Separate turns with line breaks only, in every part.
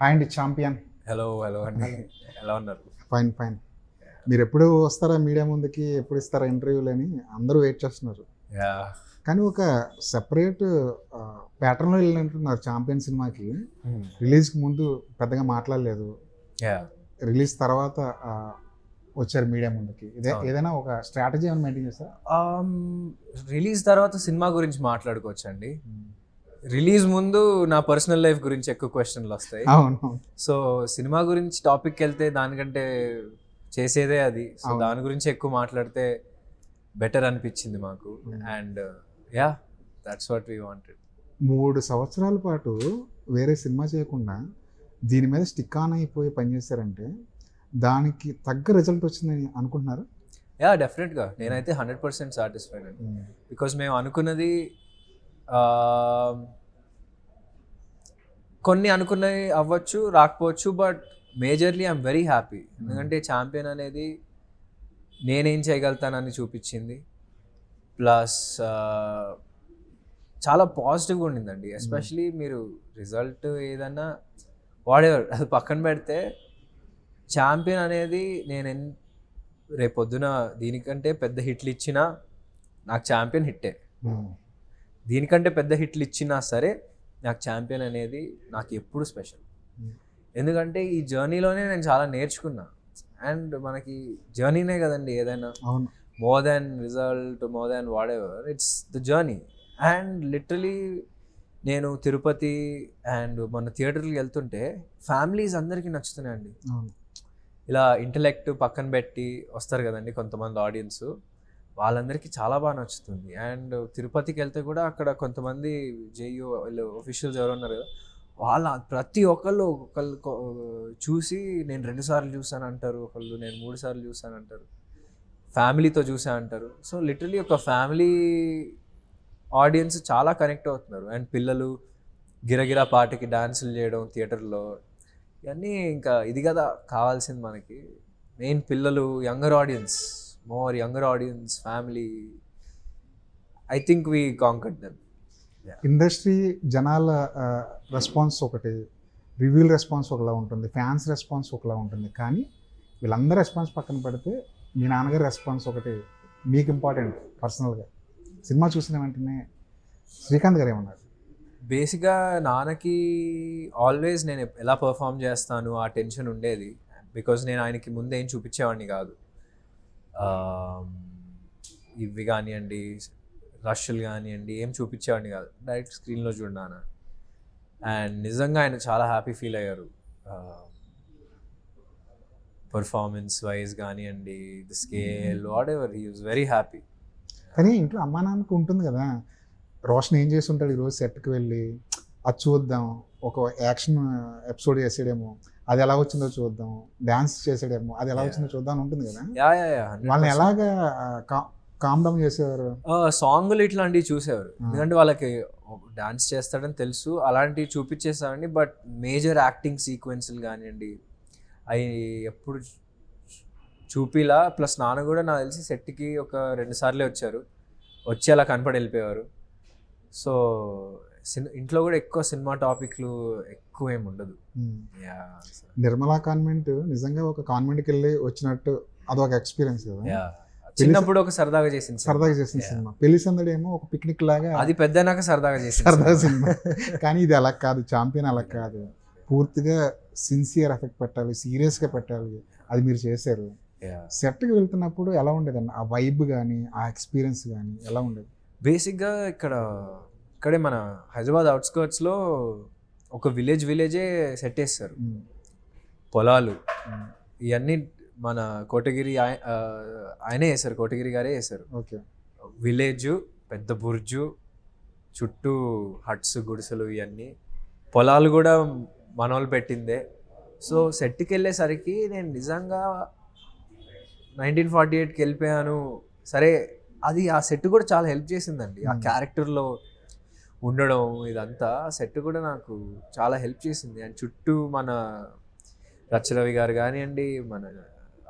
Hi అండి champion.
Hello అండి. ఎలా ఉన్నారు?
ఫైన్. మీరు ఎప్పుడు వస్తారా మీడియా ముందుకి, ఎప్పుడు ఇస్తారా ఇంటర్వ్యూలని అందరూ వెయిట్ చేస్తున్నారు.
యా
కానీ ఒక సెపరేట్ ప్యాటర్న్లో వెళ్ళినట్టున్నారు ఛాంపియన్ సినిమాకి. రిలీజ్కి ముందు పెద్దగా మాట్లాడలేదు,
యా
రిలీజ్ తర్వాత వచ్చారు మీడియా ముందుకి. ఏదైనా ఒక స్ట్రాటజీ ఏమైనా మెయింటైన్ చేస్తారా?
రిలీజ్ తర్వాత సినిమా గురించి మాట్లాడుకోవచ్చు అండి. రిలీజ్ ముందు నా పర్సనల్ లైఫ్ గురించి ఎక్కువ క్వశ్చన్లు వస్తాయి.
అవును.
సో సినిమా గురించి టాపిక్ వెళ్తే దానికంటే చేసేదే అది. సో
అవును.
దాని గురించి ఎక్కువ మాట్లాడితే బెటర్ అనిపించింది మాకు. And yeah that's what we wanted.
3 సంవత్సరాల పాటు వేరే సినిమా చేయకుండా దీని మీద స్టిక్ ఆన్ అయిపోయి పనిచేశారంటే దానికి తగ్గ రిజల్ట్ వచ్చిందని అనుకుంటున్నారు?
యా డెఫినెట్గా నేనైతే 100% సాటిస్ఫైడ్ అండి. బికాజ్ మేము అనుకున్నది కొన్ని అనుకున్నవి అవ్వచ్చు, రాకపోవచ్చు, but majorly I'm very happy. ఎందుకంటే ఛాంపియన్ అనేది నేనేం చేయగలుగుతానని చూపించింది. ప్లస్ చాలా పాజిటివ్గా ఉండిందండి. ఎస్పెషలీ మీరు రిజల్ట్ ఏదన్నా వాడేవారు అది పక్కన పెడితే, ఛాంపియన్ అనేది రేపొద్దున దీనికంటే పెద్ద హిట్లు ఇచ్చినా నాకు ఛాంపియన్ హిట్టే. దీనికంటే పెద్ద హిట్లు ఇచ్చినా సరే నాకు ఛాంపియన్ అనేది నాకు ఎప్పుడు స్పెషల్. ఎందుకంటే ఈ జర్నీలోనే నేను చాలా నేర్చుకున్నా. అండ్ మనకి జర్నీనే కదండి ఏదైనా.
అవును.
More than result, more than what ever, it's the journey. And literally నేను తిరుపతి అండ్ మన థియేటర్కి వెళ్తుంటే ఫ్యామిలీస్ అందరికీ నచ్చుతున్నాయండి. ఇలా ఇంటలెక్ట్ పక్కన పెట్టి వస్తారు కదండి కొంతమంది ఆడియన్స్, వాళ్ళందరికీ చాలా బాగా నచ్చుతుంది. అండ్ తిరుపతికి వెళ్తే కూడా అక్కడ కొంతమంది జేయూ వీళ్ళు ఆఫీషియల్స్ ఎవరు ఉన్నారు కదా, వాళ్ళ ప్రతి ఒకళ్ళు చూసి నేను 2 సార్లు చూసాను అంటారు, ఒకళ్ళు నేను 3 సార్లు చూసాను అంటారు, ఫ్యామిలీతో చూసా అంటారు. సో లిటరలీ ఒక ఫ్యామిలీ ఆడియన్స్ చాలా కనెక్ట్ అవుతున్నారు. అండ్ పిల్లలు గిరగిరా పాటకి డాన్సులు చేయడం థియేటర్లో, ఇవన్నీ ఇంకా ఇది కదా కావాల్సింది మనకి. మెయిన్ పిల్లలు, younger audience, more younger audience, family. I think we conquered them.
Industry జనాల రెస్పాన్స్ ఒకటి, రివ్యూల రెస్పాన్స్ ఒకలా ఉంటుంది, ఫ్యాన్స్ రెస్పాన్స్ ఒకలా ఉంటుంది. కానీ వీళ్ళందరూ రెస్పాన్స్ పక్కన పెడితే మీ నాన్నగారి రెస్పాన్స్ ఒకటి మీకు ఇంపార్టెంట్. పర్సనల్గా సినిమా చూసిన వెంటనే శ్రీకాంత్ గారు ఏమన్నారు?
బేసిక్గా నాన్నకి ఆల్వేస్ నేను ఎలా పర్ఫామ్ చేస్తాను ఆ టెన్షన్ ఉండేది. బికాజ్ నేను ఆయనకి ముందే ఏం చూపించేవాడిని కాదు. ఇవి కానివ్వండి, రష్లు కానివ్వండి, ఏం చూపించేవాడిని కాదు. డైరెక్ట్ స్క్రీన్లో చూడనా. అండ్ నిజంగా ఆయన చాలా హ్యాపీ ఫీల్ అయ్యారు. పర్ఫార్మెన్స్ వైజ్ కానివ్వండి, the scale, what ever, he was very happy.
కానీ ఇంట్లో అమ్మా నాన్నకు ఉంటుంది కదా, రోషన్ ఏం చేసి ఉంటాడు ఈరోజు సెట్కి వెళ్ళి అది చూద్దాం, ఒక యాక్షన్ ఎపిసోడ్ చేసాడేమో అది ఎలా వచ్చిందో చూద్దాం, డాన్స్ చేసాడేమో అది ఎలా వచ్చిందో చూద్దాం అని ఉంటుంది కదా. వాళ్ళని ఎలాగా కామ్ డౌన్ చేసేవారు?
సాంగ్లు ఇట్లాంటివి చూసేవారు. ఎందుకంటే వాళ్ళకి డాన్స్ చేస్తాడని తెలుసు, అలాంటివి చూపించేసామండి. బట్ మేజర్ యాక్టింగ్ సీక్వెన్స్లు కానివ్వండి అవి ఎప్పుడు చూపిలా. ప్లస్ నాన్న కూడా నాకు తెలిసి సెట్కి ఒక 2 సార్లే వచ్చి అలా కనపడి వెళ్ళిపోయేవారు. సో ఇంట్లో కూడా ఎక్కువ సినిమా టాపిక్లు ఎక్కువ ఏమి ఉండదు.
నిర్మలా కాన్వెంట్ నిజంగా ఒక కాన్వెంట్కి వెళ్ళి వచ్చినట్టు అదొక ఎక్స్పీరియన్స్ కదా.
చిన్నప్పుడు ఒక సరదాగా చేసిన
సినిమా. పెళ్లి సందడి ఏమో ఒక పిక్నిక్ లాగా,
అది పెద్దనాక సరదాగా
సినిమా. కానీ ఇది అలా కాదు, ఛాంపియన్ అలా కాదు. పూర్తిగా సిన్సియర్ ఎఫెక్ట్ పెట్టాలి, సీరియస్గా పెట్టాలి, అది మీరు చేశారు. సెట్కి వెళ్తున్నప్పుడు ఎలా ఉండేదండి ఆ వైబ్ కానీ ఆ ఎక్స్పీరియన్స్ కానీ ఎలా ఉండేది?
బేసిక్గా ఇక్కడే మన హైదరాబాద్ అవుట్స్కర్ట్స్లో ఒక విలేజే సెట్ వేస్తారు. పొలాలు ఇవన్నీ మన కోటగిరి ఆయనే వేశారు, కోటగిరి గారే వేశారు.
ఓకే.
విలేజ్, పెద్ద బుర్జు, చుట్టూ హట్స్, గుడిసెలు, ఇవన్నీ పొలాలు కూడా మనోళ్ళు పెట్టిందే. సో సెట్కి వెళ్ళేసరికి నేను నిజంగా 1948కి వెళ్ళిపోయాను. సరే, అది ఆ సెట్ కూడా చాలా హెల్ప్ చేసిందండి. ఆ క్యారెక్టర్లో ఉండడం ఇదంతా సెట్ కూడా నాకు చాలా హెల్ప్ చేసింది. అండ్ చుట్టూ మన రచరవి గారు కానివ్వండి, మన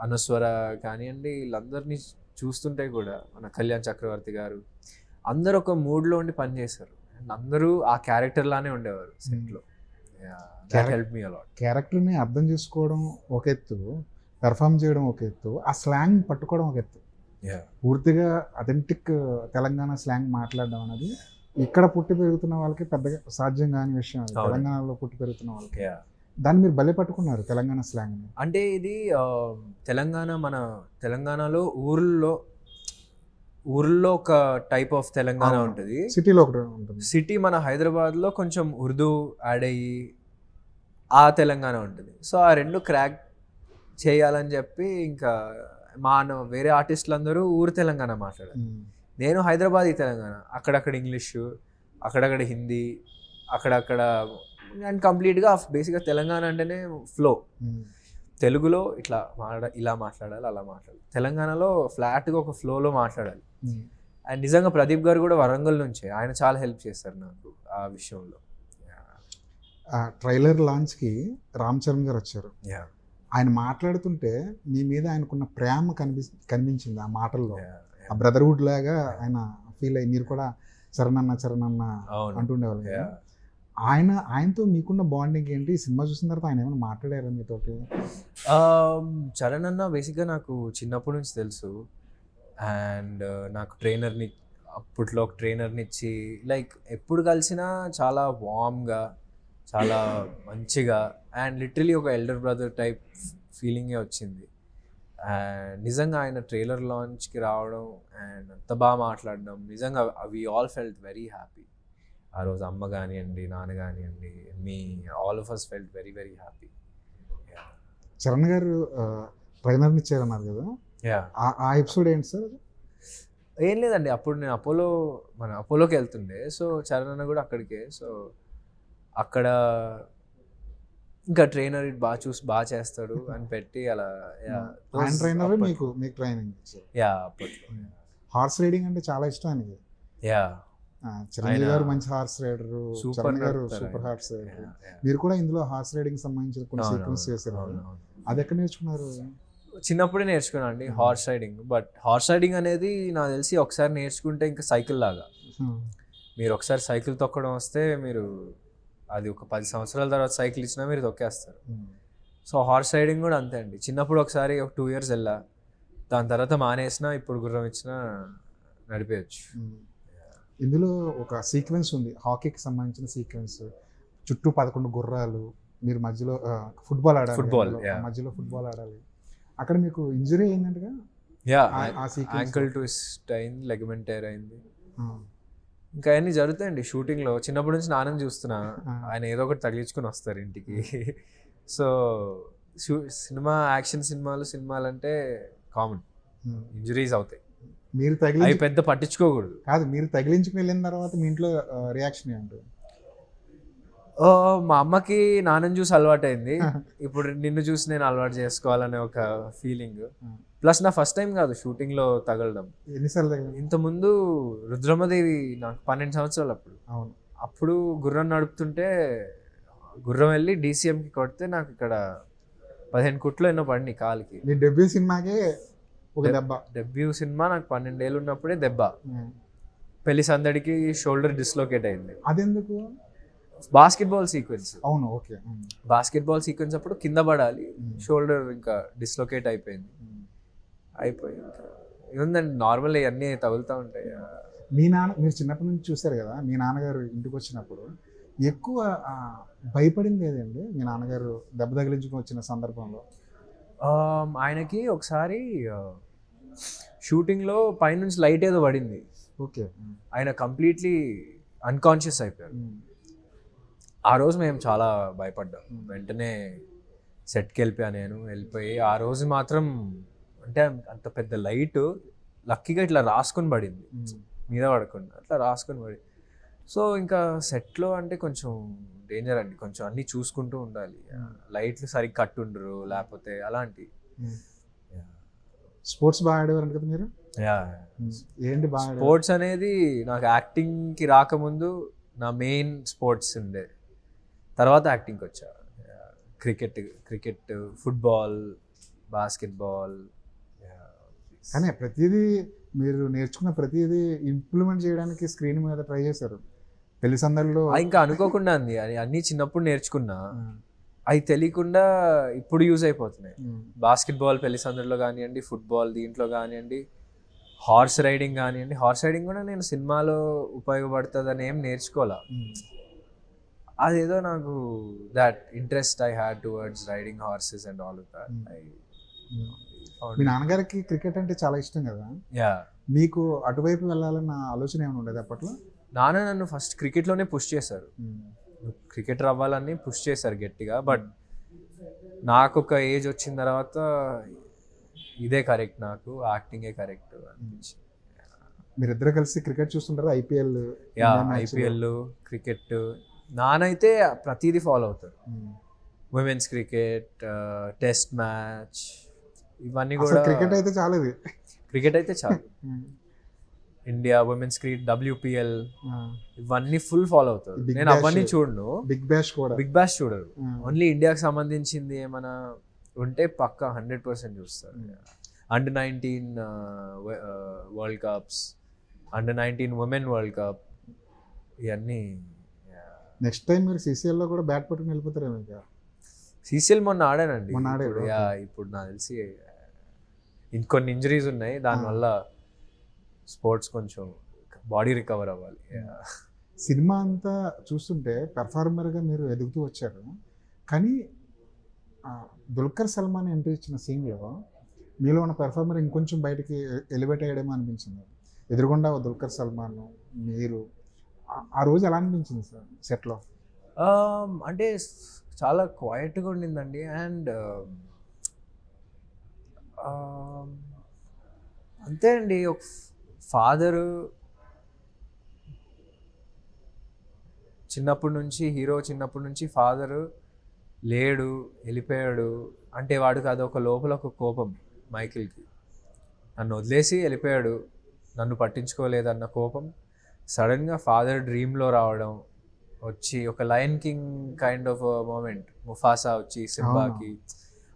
అనస్వర కానివ్వండి, వీళ్ళందరినీ చూస్తుంటే కూడా, మన కళ్యాణ్ చక్రవర్తి గారు, అందరూ ఒక మూడ్లో ఉండి పనిచేశారు. అండ్ అందరూ ఆ క్యారెక్టర్ లానే ఉండేవారు సెట్లో. That help me a lot.
క్యారెక్టర్ని అర్థం చేసుకోవడం ఒక ఎత్తు, పెర్ఫామ్ చేయడం ఒక ఎత్తు, ఆ స్లాంగ్ పట్టుకోవడం ఒక ఎత్తు. పూర్తిగా అథెంటిక్ తెలంగాణ స్లాంగ్ మాట్లాడడం అనేది ఇక్కడ పుట్టి పెరుగుతున్న వాళ్ళకి పెద్దగా సాధ్యం కాని విషయం. అది తెలంగాణలో పుట్టి పెరుగుతున్న వాళ్ళకి దాన్ని మీరు భలే పట్టుకున్నారు తెలంగాణ స్లాంగ్.
అంటే ఇది మన తెలంగాణలో ఊర్లో ఒక టైప్ ఆఫ్ తెలంగాణ ఉంటుంది,
సిటీలో ఒకటి ఉంటుంది.
సిటీ మన హైదరాబాద్లో కొంచెం ఉర్దూ యాడ్ అయ్యి ఆ తెలంగాణ ఉంటుంది. సో ఆ రెండు క్రాక్ చేయాలని చెప్పి ఇంకా వేరే ఆర్టిస్టులు అందరూ ఊరు తెలంగాణ మాట్లాడారు. నేను హైదరాబాదీ తెలంగాణ, అక్కడక్కడ ఇంగ్లీషు, అక్కడక్కడ హిందీ, అక్కడక్కడ అండ్ కంప్లీట్గా బేసిక్గా తెలంగాణ అంటేనే ఫ్లో. తెలుగులో ఇలా మాట్లాడాలి, అలా మాట్లాడాలి. తెలంగాణలో ఫ్లాట్గా ఒక ఫ్లోలో మాట్లాడాలి. అండ్ నిజంగా ప్రదీప్ గారు కూడా వరంగల్ నుంచే, ఆయన చాలా హెల్ప్ చేస్తారు నాకు ఆ విషయంలో.
ట్రైలర్ లాంచ్కి రామ్ చరణ్ గారు వచ్చారు. ఆయన మాట్లాడుతుంటే మీ మీద ఆయనకున్న ప్రేమ కనిపించింది ఆ మాటల్లో. ఆ బ్రదర్హుడ్ లాగా ఆయన ఫీల్ అయ్యి మీరు కూడా చరణ్ అన్న అంటుండేవాళ్ళు. ఆయనతో మీకున్న బాండింగ్ ఏంటి? సినిమా చూసిన తర్వాత ఆయన ఏమైనా మాట్లాడారా మీతోటి?
చరణ్ అన్న బేసిక్గా నాకు చిన్నప్పటి నుంచి తెలుసు. అండ్ నాకు అప్పట్లో ఒక ట్రైనర్ని ఇచ్చి లైక్ ఎప్పుడు కలిసినా చాలా వామ్గా, చాలా మంచిగా, అండ్ లిటరలీ ఒక ఎల్డర్ బ్రదర్ టైప్ ఫీలింగే వచ్చింది. అండ్ నిజంగా ఆయన ట్రైలర్ లాంచ్కి రావడం అండ్ అంత బాగా మాట్లాడడం, నిజంగా we all felt very happy. ఆ రోజు అమ్మ కానివ్వండి, నాన్న కానివ్వండి, all of us felt very very happy.
Charan garu ట్రైనర్ని ఇచ్చారన్నారు కదా, ఆ ఎపిసోడ్ ఏంటి సార్?
ఏం లేదండి, అప్పుడు నేను అపోలోకి వెళ్తుండే. సో చరణ్ అన్న కూడా అక్కడికే. సో అక్కడ ఇంకా ట్రైనర్ బాగా చేస్తాడు అని పెట్టి అలా
ట్రైనర్ మీకు ట్రైనింగ్ ఇచ్చారు.
అప్పట్లో
హార్స్ రైడింగ్ అంటే చాలా ఇష్టం ఆయనకి. చిరంజీవి గారు మంచి హార్స్ రైడర్, చరణ్ గారు సూపర్ హార్స్ రైడర్. మీరు కూడా ఇందులో హార్స్ రైడింగ్ సంబంధించిన కొన్ని సీక్వెన్స్ చేశారు. అది ఎక్కడ నేర్చుకున్నారు?
చిన్నప్పుడే నేర్చుకున్నాను అండి horse riding. But horse riding అనేది నాకు తెలిసి ఒకసారి నేర్చుకుంటే ఇంకా సైకిల్ లాగా, మీరు ఒకసారి సైకిల్ తొక్కడం వస్తే మీరు అది ఒక 10 సంవత్సరాల తర్వాత సైకిల్ ఇచ్చినా మీరు తొక్కేస్తారు. సో హార్స్ రైడింగ్ కూడా అంతే అండి. చిన్నప్పుడు ఒకసారి ఒక 2 years వెళ్ళా, దాని తర్వాత మానేసినా, ఇప్పుడు గుర్రం ఇచ్చినా నడిపేయచ్చు.
ఇందులో ఒక సీక్వెన్స్ ఉంది, హాకీకి సంబంధించిన సీక్వెన్స్. చుట్టూ 11 గుర్రాలు, మీరు మధ్యలో ఫుట్బాల్ ఆడాలి. అక్కడ మీకు ఇంజరీ అయిందంటగా?
యాంకిల్ ట్విస్ట్ అయింది, లెగమెంట్ టైర్ అయింది. ఇంకా అవన్నీ జరుగుతాయండి షూటింగ్లో. చిన్నప్పటి నుంచి నాన్నని చూస్తున్నా, ఆయన ఏదో ఒకటి తగిలించుకొని వస్తారు ఇంటికి. సో యాక్షన్ సినిమాలు అంటే కామన్, ఇంజరీస్ అవుతాయి.
మీరు
అవి పెద్ద పట్టించుకోకూడదు.
కాదు, మీరు తగిలించుకుని వెళ్ళిన తర్వాత మీ ఇంట్లో రియాక్షన్ ఏంటి?
మా అమ్మకి నాన్నని చూసి అలవాటు అయింది, ఇప్పుడు నిన్ను చూసి నేను అలవాటు చేసుకోవాలనే ఒక ఫీలింగ్. ప్లస్ నా ఫస్ట్ టైం కాదు షూటింగ్లో తగలడం.
ఎన్నిసార్లు?
ఇంతకుముందు రుద్రమదేవి నాకు 12 సంవత్సరాలు అప్పుడు గుర్రం నడుపుతుంటే గుర్రం వెళ్ళి DCMకి కొడితే నాకు ఇక్కడ 15 కుట్లు ఎన్నో పడినాయి కాలికి.
మీ డెబ్యూ సినిమాకే ఒక దెబ్బ.
డెబ్యూ సినిమా నాకు 12 ఏళ్ళు ఉన్నప్పుడే దెబ్బ. పెళ్లి సందడికి షోల్డర్ డిస్లోకేట్ అయింది.
అదెందుకు?
Basketball sequence.
అవును, ఓకే.
బాస్కెట్బాల్ సీక్వెన్స్ అప్పుడు కింద పడాలి, షోల్డర్ ఇంకా డిస్లోకేట్ అయిపోయింది. ఏముందండి, నార్మల్ ఇవన్నీ తగులుతూ ఉంటాయి.
మీరు చిన్నప్పటి నుంచి చూశారు కదా, మీ నాన్నగారు ఇంటికి వచ్చినప్పుడు ఎక్కువ భయపడింది ఏదండి మీ నాన్నగారు దెబ్బ తగిలించుకుని వచ్చిన సందర్భంలో?
ఆయనకి ఒకసారి షూటింగ్లో పైనుంచి లైట్ ఏదో పడింది.
ఓకే.
ఆయన కంప్లీట్లీ అన్కాన్షియస్ అయిపోయారు. ఆ రోజు మేము చాలా భయపడ్డాం. వెంటనే సెట్కి వెళ్ళిపోయి ఆ రోజు మాత్రం అంటే అంత పెద్ద లైట్ లక్కీగా ఇట్లా రాసుకొని పడింది, మీద పడకుండా అట్లా రాసుకొని పడింది. సో ఇంకా సెట్లో అంటే కొంచెం డేంజర్ అండి, కొంచెం అన్నీ చూసుకుంటూ ఉండాలి. లైట్లు సరిగ్గా కట్టుండరు, లేకపోతే అలాంటి.
స్పోర్ట్స్ బాగా ఆడేవారు కదా మీరు? ఏంటి బాగా?
స్పోర్ట్స్ అనేది నాకు యాక్టింగ్కి రాకముందు నా మెయిన్ స్పోర్ట్స్ ఉండే, తర్వాత యాక్టింగ్కి వచ్చా. Cricket, football, basketball.
కానీ ప్రతిదీ మీరు నేర్చుకున్న ప్రతిదీ ఇంప్లిమెంట్ చేయడానికి స్క్రీన్ మీద ట్రై చేశారు పెళ్లి సందర్భంలో.
ఇంకా అనుకోకుండా అండి, అన్నీ చిన్నప్పుడు నేర్చుకున్నా. అవి తెలియకుండా ఇప్పుడు యూజ్ అయిపోతున్నాయి. బాస్కెట్బాల్ పెళ్లి సందడిలో కానివ్వండి, ఫుట్బాల్ దీంట్లో కానివ్వండి, హార్స్ రైడింగ్ కానివ్వండి. హార్స్ రైడింగ్ కూడా నేను సినిమాలో ఉపయోగపడుతుందని ఏం నేర్చుకోవాలా. అదేదో నాకు that interest I had towards riding horses and all of that.
మీ నాన్నగారికి క్రికెట్ అంటే చాలా ఇష్టం కదా,
యా.
మీకు అటువైపు వెళ్ళాలన్న ఆలోచన ఏమైనా ఉండేది అప్పట్లో?
నాన్న నన్ను ఫస్ట్ క్రికెట్లోనే పుష్ చేశారు, క్రికెటర్ అవ్వాలని పుష్ చేశారు గట్టిగా. బట్ నాకు ఒక ఏజ్ వచ్చిన తర్వాత ఇదే కరెక్ట్, నాకు యాక్టింగే కరెక్ట్ అనిపించింది.
మీరిద్దరు కలిసి క్రికెట్ చూస్తుంటారు, ఐపీఎల్?
Yeah, IPL, cricket. నానైతే ప్రతిదీ ఫాలో అవుతారు. ఉమెన్స్ క్రికెట్, టెస్ట్ మ్యాచ్, ఇవన్నీ కూడా.
క్రికెట్ అయితే చాలు,
క్రికెట్ అయితే చాలు. ఇండియా ఉమెన్స్ క్రికెట్, WPL, ఇవన్నీ ఫుల్ ఫాలో అవుతారు. నేను అవన్నీ చూడను.
బిగ్ బ్యాష్ కూడా,
బిగ్ బ్యాష్ చూడరు. ఓన్లీ ఇండియాకి సంబంధించింది ఏమైనా ఉంటే పక్కా 100% చూస్తారు. Under-19 world cups, Under-19 women world cup, ఇవన్నీ.
నెక్స్ట్ టైం మీరు CCLలో కూడా బ్యాట్ పట్టుకుని వెళ్ళిపోతారేమో. ఇంకా
CCL మొన్న ఆడానండి.
మొన్న ఆడారు.
ఇప్పుడు నాకు తెలిసి ఇంకొన్ని ఇంజరీస్ ఉన్నాయి, దానివల్ల స్పోర్ట్స్ కొంచెం బాడీ రికవర్ అవ్వాలి.
సినిమా అంతా చూస్తుంటే పెర్ఫార్మర్గా మీరు ఎదుగుతూ వచ్చారు, కానీ దుల్కర్ సల్మాన్ ఎంట్రీ ఇచ్చిన సీన్లో మీలో ఉన్న పెర్ఫార్మర్ ఇంకొంచెం బయటికి ఎలివేట్ అయ్యడేమో అనిపించింది. ఎదురుగుండా దుల్కర్ సల్మాన్, మీరు ఆ రోజు ఎలా అనిపించింది సార్ సెట్లో?
అంటే చాలా క్వైట్గా ఉండిందండి. అండ్ అంతే అండి, ఒక ఫాదరు చిన్నప్పటి నుంచి ఫాదరు లేడు, వెళ్ళిపోయాడు అంటే వాడికి అదొక లోపల ఒక కోపం. మైకిల్కి నన్ను వదిలేసి వెళ్ళిపోయాడు, నన్ను పట్టించుకోలేదన్న కోపం. సడన్గా ఫాదర్ డ్రీమ్లో రావడం, వచ్చి ఒక Lion King kind of moment, Mufasa వచ్చి సింబాకి,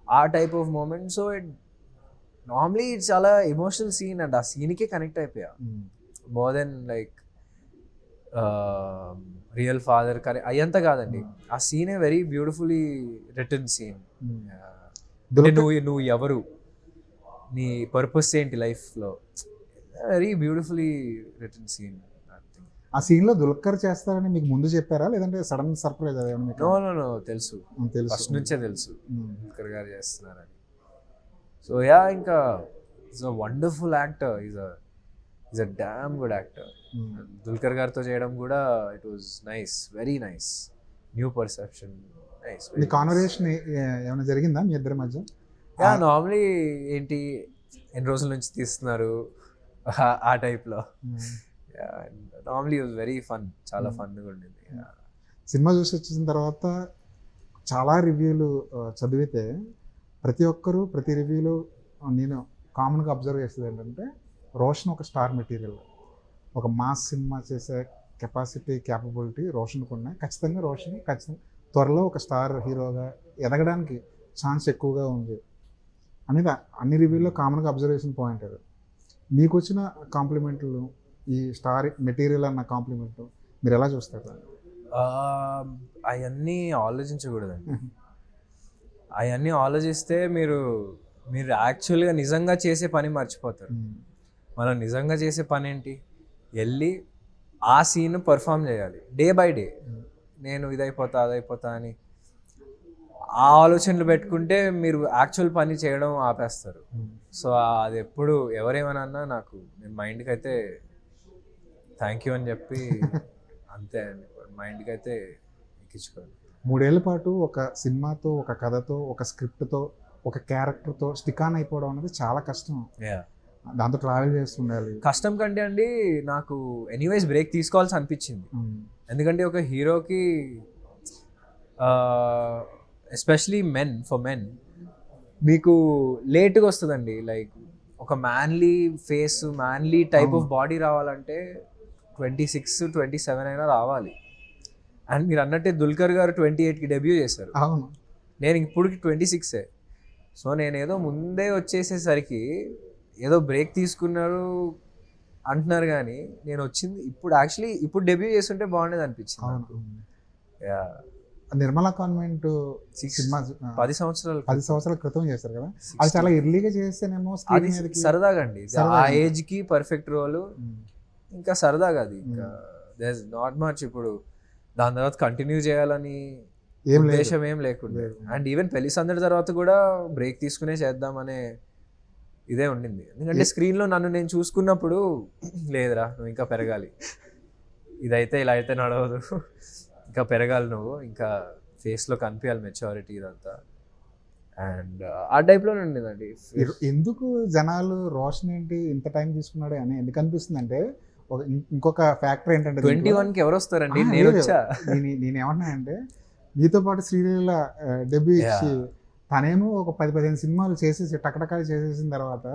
ఆ type of moment. So it normally it's చాలా ఎమోషనల్ సీన్ అండ్ ఆ సీన్కే కనెక్ట్ అయిపోయా. More than like real father అయ్యంతా కాదండి, ఆ సీనే వెరీ బ్యూటిఫుల్లీ రిటర్న్ సీన్. నువ్వు ఎవరు, నీ పర్పస్ ఏంటి లైఫ్లో, వెరీ బ్యూటిఫుల్లీ రిటర్న్ సీన్.
ఆ సీన్లో దుల్కర్ చేస్తారని మీకు ముందు చెప్పారా, లేదంటే సడన్ సర్ప్రైజ్?
నో, తెలుసు, ఫస్ట్ నుంచే తెలుసు దుల్కర్ గారు చేస్తున్నారని. సో యా, ఇంకా is a wonderful actor, is a damn good actor. Dulquer గారితో చేయడం కూడా it was nice, very nice, new perception, nice.
Me conversation ఏమైనా జరిగిందా మీ ఇద్దరి మధ్య?
యా, నార్మలీ ఏంటి ఎన్ని రోజుల నుంచి తీస్తున్నారు ఆ టైప్లో. నార్మలీ వాజ్ వెరీ ఫన్, చాలా ఫన్గా ఉండేది.
సినిమా చూసి వచ్చిన తర్వాత చాలా రివ్యూలు చదివితే ప్రతి ఒక్కరూ ప్రతి రివ్యూలో నేను కామన్గా అబ్జర్వ్ చేసేది ఏంటంటే, రోషన్ ఒక స్టార్ మెటీరియల్, ఒక మాస్ సినిమా చేసే క్యాపబిలిటీ రోషన్కి ఉన్నాయి. ఖచ్చితంగా రోషన్ త్వరలో ఒక స్టార్ హీరోగా ఎదగడానికి ఛాన్స్ ఎక్కువగా ఉంది అనేది అన్ని రివ్యూల్లో కామన్గా అబ్జర్వేషన్ పాయింట్. అది మీకు వచ్చిన కాంప్లిమెంట్లు, ఈ స్టార్ మెటీరియల్ అన్న కాంప్లిమెంట్ మీరు ఎలా చూస్తారు?
అవన్నీ ఆలోచించకూడదండి. అవన్నీ ఆలోచిస్తే మీరు యాక్చువల్గా నిజంగా చేసే పని మర్చిపోతారు. మనం నిజంగా చేసే పని ఏంటి, వెళ్ళి ఆ సీన్ పర్ఫామ్ చేయాలి డే బై డే. నేను అదైపోతా అని ఆ ఆలోచనలు పెట్టుకుంటే మీరు యాక్చువల్ పని చేయడం ఆపేస్తారు. సో అది ఎప్పుడు ఎవరేమన్నా నాకు, నేను మైండ్కి అయితే థ్యాంక్ యూ అని చెప్పి అంతే అండి, మైండ్కి అయితే ఎక్కించుకోండి.
3 ఏళ్ల పాటు ఒక సినిమాతో, ఒక కథతో, ఒక స్క్రిప్ట్తో, ఒక క్యారెక్టర్తో స్టిక్ ఆన్ అయిపోవడం అనేది చాలా కష్టం. దాంతో ట్రావెల్ చేస్తుండాలి.
కష్టం కంటే అండి నాకు ఎనీవేస్ బ్రేక్ తీసుకోవాల్సి అనిపించింది. ఎందుకంటే ఒక హీరోకి ఎస్పెషలీ ఫర్ మెన్ మీకు లేట్గా వస్తుందండి. లైక్ ఒక manly face, manly type of body రావాలంటే 26, 27 అయినా రావాలి. అండ్ మీరు అన్నట్టే దుల్కర్ గారు 28కి డెబ్యూ చేశారు, నేను ఇప్పటికి 26. సో నేను ఏదో ముందే వచ్చేసేసరికి ఏదో బ్రేక్ తీసుకున్నారు అంటున్నారు, కానీ నేను వచ్చింది ఇప్పుడు. యాక్చువల్లీ ఇప్పుడు డెబ్యూ చేస్తుంటే బాగుండేది అనిపించింది.
నిర్మలా కాన్వెంట్ సినిమా
10 సంవత్సరాలు
10 సంవత్సరాల క్రితం చేశారు కదా, అది చాలా ఎర్లీగా చేస్తేనేమో స్క్రీన్
అది
మీదకి
సరదాగా అండి,
సరదాగా.
ఆ ఏజ్ కి పర్ఫెక్ట్ రోల్, ఇంకా సరదాగా అది ఇంకా దేర్ నాట్ మచ్ ఇప్పుడు దాని తర్వాత కంటిన్యూ చేయాలని
ఏం లేదు.
ఉద్దేశం ఏం లేకుండా.
లేదు.
అండ్ ఈవెన్ పెళ్లి సందడి తర్వాత కూడా బ్రేక్ తీసుకునే చేద్దామనే ఇదే ఉండింది. ఎందుకంటే స్క్రీన్ లో నన్ను నేను చూసుకున్నప్పుడు లేదురా నువ్వు ఇంకా పెరగాలి, ఇదైతే ఇలా అయితే నడవదు, ఇంకా పెరగాలి నువ్వు, ఇంకా ఫేస్ లో కనిపించాలి మెచ్యూరిటీ ఇదంతా. అండ్ ఆ టైప్లో ఉండేదండి.
ఎందుకు జనాలు రోషన్ ఏంటి ఇంత టైం తీసుకున్నాడు అని ఎందుకు అనిపిస్తుంది అంటే, ఇంకొక ఫ్యాక్టర్ ఏంటంటే
21 కి ఎవరు వస్తారండి, నేను వచ్చా.
నేనేమంటున్నానంటే నీతో పాటు శ్రీలీల డెబ్యూ ఇచ్చి తనేమో ఒక 10-15 సినిమాలు చేసేసి టకటకాలు చేసేసిన తర్వాత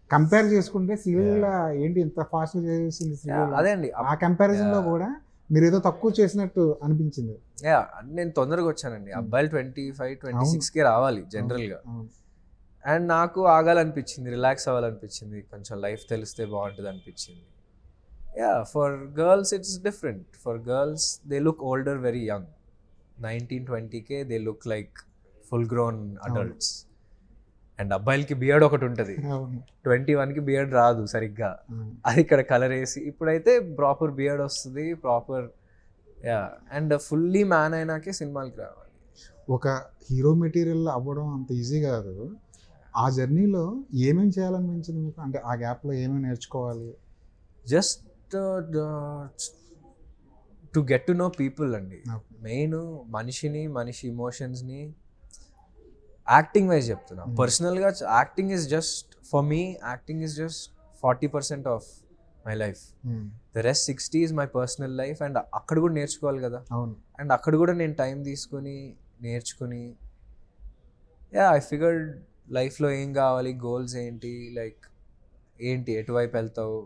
కంపేర్ చేసుకుంటే శ్రీలీల ఏంటి ఇంత ఫాస్ట్గా చేసేసింది శ్రీలీల,
అదే అండి
ఆ కంపారిజన్ లో కూడా మీరు ఏదో తక్కువ చేసినట్టు అనిపించింది.
నేను తొందరగా వచ్చానండి. అబ్బాయిలు 25-26 కి రావాలి జనరల్ గా. అండ్ నాకు ఆగాలనిపించింది, రిలాక్స్ అవ్వాలనిపించింది, కొంచెం లైఫ్ తెలిస్తే బాగుంటుంది అనిపించింది. For girls it's different. For girls they look older very young. 19-20 they look like full grown adults. And అబ్బాయిలకి బియర్డ్ ఒకటి ఉంటుంది, 21 కి బియర్డ్ రాదు సరిగ్గా, అది ఇక్కడ కలర్ వేసి. ఇప్పుడైతే ప్రాపర్ బియర్డ్ వస్తుంది, ప్రాపర్. అండ్ ఫుల్లీ మ్యాన్ అయినాకే సినిమాలకి రావాలి.
ఒక హీరో మెటీరియల్ అవ్వడం అంత ఈజీ కాదు. ఆ జర్నీలో ఏమేమి చేయాలనిపించింది మీకు, అంటే ఆ గ్యాప్లో ఏమేమి నేర్చుకోవాలి?
Just to get to know people అండి. మెయిన్ మనిషి ఇమోషన్స్ని యాక్టింగ్ వైజ్ చెప్తున్నా. పర్సనల్గా acting is just for me, acting is just 40% of my life. The rest 60 is my personal life. And అక్కడ కూడా నేర్చుకోవాలి కదా. అండ్ అక్కడ కూడా నేను టైం తీసుకొని నేర్చుకుని ఐ ఫిగర్డ్ లైఫ్లో ఏం కావాలి, గోల్స్ ఏంటి, లైక్ ఏంటి, ఎటువైపు వెళ్తావు,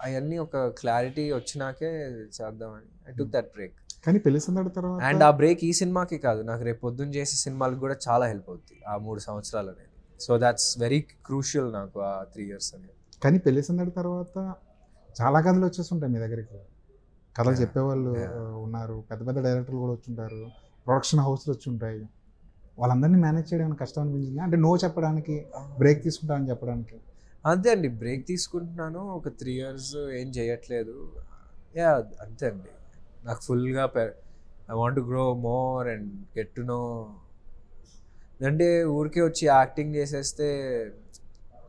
అవన్నీ ఒక క్లారిటీ వచ్చినాకే చేద్దామని ఐ టుక్ దట్ బ్రేక్.
కానీ పెళ్లి సందడి తర్వాత
అండ్ ఆ బ్రేక్ ఈ సినిమాకి కాదు, నాకు రేపు పొద్దున్న చేసే సినిమాలకు కూడా చాలా హెల్ప్ అవుతుంది ఆ 3 సంవత్సరాలు అనేది. సో దాట్స్ వెరీ క్రూషియల్ నాకు ఆ 3 years అనేది.
కానీ పెళ్లి సందడి తర్వాత చాలా కథలు వచ్చేస్తుంటాయి మీ దగ్గరికి, కథలు చెప్పేవాళ్ళు ఉన్నారు, పెద్ద పెద్ద డైరెక్టర్లు కూడా వచ్చుంటారు, ప్రొడక్షన్ హౌస్లు వచ్చి ఉంటాయి. వాళ్ళందరినీ మేనేజ్ చేయడం కష్టం అనిపించింది అంటే నో చెప్పడానికి, బ్రేక్ తీసుకుంటానని చెప్పడానికి?
అంతే అండి, బ్రేక్ తీసుకుంటున్నాను, ఒక 3 years ఏం చేయట్లేదు. అంతే అండి. నాకు ఫుల్గా I want to grow more and get to know. అంటే ఊరికే వచ్చి యాక్టింగ్ చేసేస్తే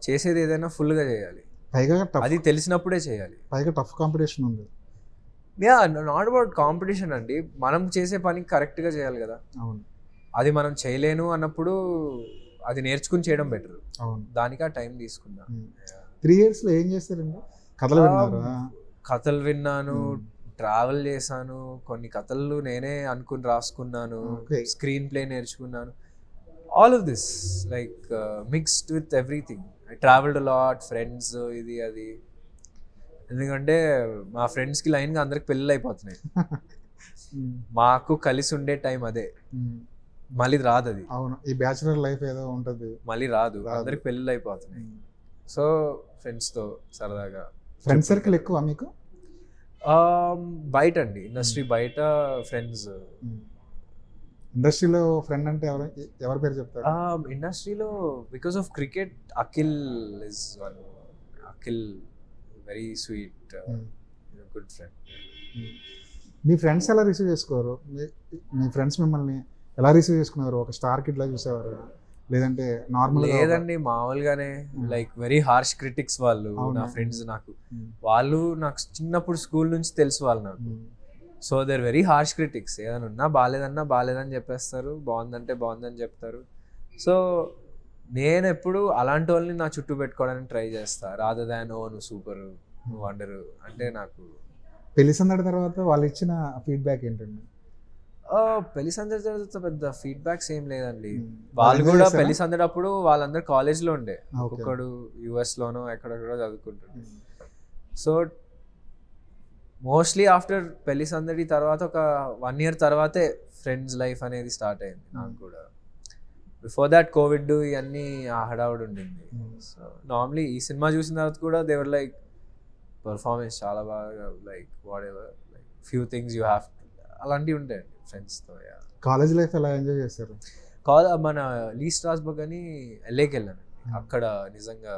చేసేది ఏదైనా ఫుల్గా చేయాలి,
పైగా
అది తెలిసినప్పుడే చేయాలి.
పైగా టఫ్ కాంపిటీషన్ ఉంది.
నాట్ అబౌట్ కాంపిటీషన్ అండి, మనం చేసే పని కరెక్ట్గా చేయాలి కదా.
అవును,
అది మనం చేయలేను అన్నప్పుడు అది నేర్చుకుని చేయడం బెటర్.
అవును,
దానికి ఆ టైం తీసుకున్నా.
3 years ఏం చేస్తారండి? కథలు విన్నారా?
కథలు విన్నాను, ట్రావెల్ చేశాను, కొన్ని కథలు నేనే అనుకుని రాసుకున్నాను, స్క్రీన్ ప్లే నేర్చుకున్నాను. All of this like mixed with everything. I travelled lot, friends, ఇది అది. ఎందుకంటే మా ఫ్రెండ్స్కి లైన్గా అందరికి పెళ్ళిళ్ళు అయిపోతున్నాయి, మాకు కలిసి ఉండే టైం అదే, మళ్ళీ రాదు అది.
అవును, ఈ బ్యాచులర్ లైఫ్ ఏదో ఉంటుంది,
మళ్ళీ రాదు, అందరికి పెళ్ళిళ్ళు అయిపోతున్నాయి. సో ఫ్రెండ్స్తో సరదాగా.
ఫ్రెండ్ సర్కిల్ ఎక్కువ మీకు?
బయట అండి, ఇండస్ట్రీ బయట ఫ్రెండ్స్.
ఇండస్ట్రీలో ఫ్రెండ్ అంటే ఎవరి పేరు చెప్తారు?
ఇండస్ట్రీలో because of cricket Akhil is one. Akhil very sweet, good friend.
Me friends ఎలా రిసీవ్ చేసుకోరు? మీ ఫ్రెండ్స్ మిమ్మల్ని ఎలా రిసీవ్ చేసుకున్నారు? ఒక స్టార్ కిడ్ లా చూసేవారు, లేదంటే నార్మల్?
లేదండి, మామూలుగానే. లైక్ వెరీ హార్ష్ క్రిటిక్స్ వాళ్ళు నా ఫ్రెండ్స్. వాళ్ళు నాకు చిన్నప్పుడు స్కూల్ నుంచి తెలుసు వాళ్ళు నాకు. So they're very harsh critics. ఏదైనా ఉన్నా బాగాలేదన్నా బాగాలేదని చెప్పేస్తారు, బాగుందంటే బాగుందని చెప్తారు. సో నేను ఎప్పుడు అలాంటి వాళ్ళని నా చుట్టూ పెట్టుకోవడానికి ట్రై చేస్తా, రాదర్ దాన్ ఓ నువ్వు సూపర్, నువ్వు వండరు అంటే. నాకు
పెళ్లి సందడి తర్వాత వాళ్ళు ఇచ్చిన ఫీడ్బ్యాక్ ఏంటండి?
పెళ్లి సందడి తర్వాత పెద్ద ఫీడ్బ్యాక్స్ ఏం లేదండి. వాళ్ళు కూడా పెళ్లి సందడప్పుడు వాళ్ళందరూ కాలేజ్లో ఉండే, ఒక్కొక్కడు యుఎస్లోనో ఎక్కడెక్కడో చదువుకుంటాడు. సో మోస్ట్లీ ఆఫ్టర్ పెళ్లి సందడి తర్వాత ఒక 1 year తర్వాతే ఫ్రెండ్స్ లైఫ్ అనేది స్టార్ట్ అయింది నాకు కూడా. బిఫోర్ దాట్ కోవిడ్ ఇవన్నీ ఆ హడావుడు ఉండింది. సో నార్మలీ ఈ సినిమా చూసిన తర్వాత కూడా దేవర్ లైక్ పర్ఫార్మెన్స్ చాలా బాగా, like what ever, like few things you have, అలాంటివి ఉంటాయండి ఫ్రెండ్స్తో.
కాలేజ్ లైఫ్ ఎలా ఎంజాయ్ చేశారు?
మన లీ స్ట్రాస్బర్గ్ అని LAకి వెళ్ళాను. అక్కడ నిజంగా